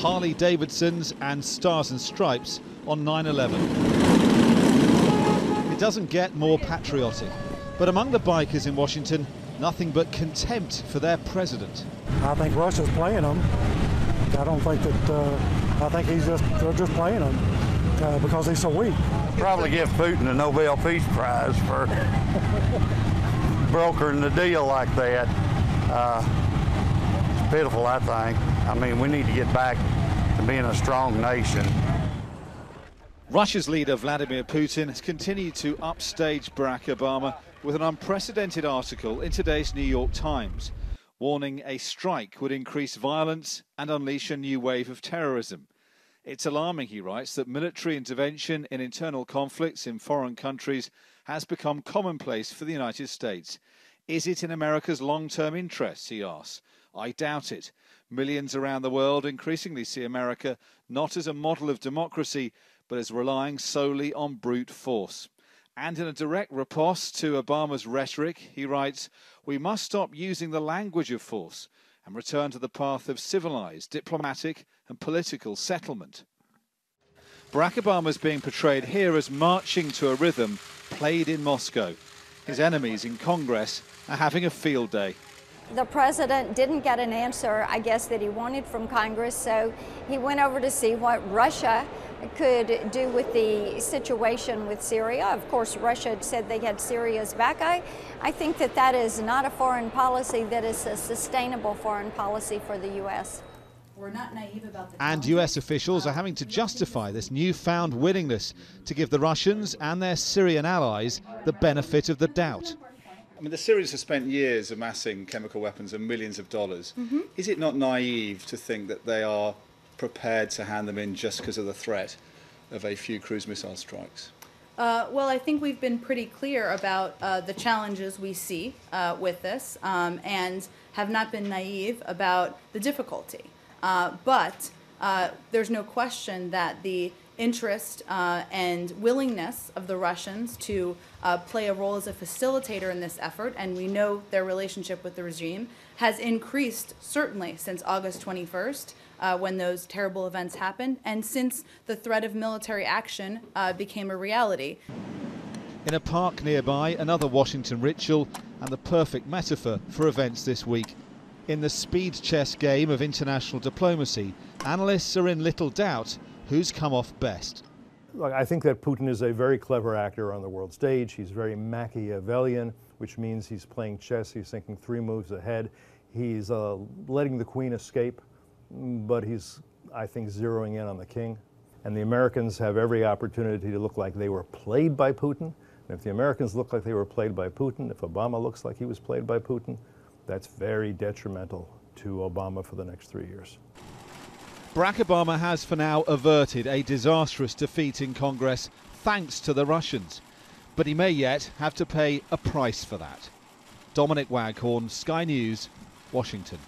Harley-Davidsons and Stars and Stripes on 9/11. It doesn't get more patriotic, but among the bikers in Washington, nothing but contempt for their president. I think Russia's playing them. I don't think that, I think they're just playing them because he's so weak. Probably give Putin a Nobel Peace Prize for brokering the deal like that. It's pitiful, I think. I mean, we need to get back to being a strong nation. Russia's leader Vladimir Putin has continued to upstage Barack Obama with an unprecedented article in today's New York Times, warning a strike would increase violence and unleash a new wave of terrorism. It's alarming, he writes, that military intervention in internal conflicts in foreign countries has become commonplace for the United States. Is it in America's long-term interests, he asks. I doubt it. Millions around the world increasingly see America not as a model of democracy, but as relying solely on brute force. And in a direct riposte to Obama's rhetoric, he writes, we must stop using the language of force and return to the path of civilized, diplomatic and political settlement. Barack Obama is being portrayed here as marching to a rhythm played in Moscow. His enemies in Congress are having a field day. The president didn't get an answer, I guess, that he wanted from Congress, so he went over to see what Russia could do with the situation with Syria. Of course, Russia had said they had Syria's back. I think that that is not a foreign policy that is a sustainable foreign policy for the U.S. We're not naive about the and U.S. officials are having to justify this newfound willingness to give the Russians and their Syrian allies the benefit of the doubt. I mean, the Syrians have spent years amassing chemical weapons and millions of dollars. Is it not naive to think that they are prepared to hand them in just because of the threat of a few cruise missile strikes? Well, I think we've been pretty clear about the challenges we see with this and have not been naive about the difficulty. But there's no question that the interest and willingness of the Russians to play a role as a facilitator in this effort, and we know their relationship with the regime, has increased certainly since August 21st, when those terrible events happened, and since the threat of military action became a reality. In a park nearby, another Washington ritual and the perfect metaphor for events this week. In the speed chess game of international diplomacy, analysts are in little doubt who's come off best. Look, I think that Putin is a very clever actor on the world stage. He's very Machiavellian, which means he's playing chess. He's thinking 3 moves ahead. He's letting the queen escape, but he's, I think, zeroing in on the king. And the Americans have every opportunity to look like they were played by Putin. And if the Americans look like they were played by Putin, if Obama looks like he was played by Putin, that's very detrimental to Obama for the next 3 years. Barack Obama has for now averted a disastrous defeat in Congress thanks to the Russians. But he may yet have to pay a price for that. Dominic Waghorn, Sky News, Washington.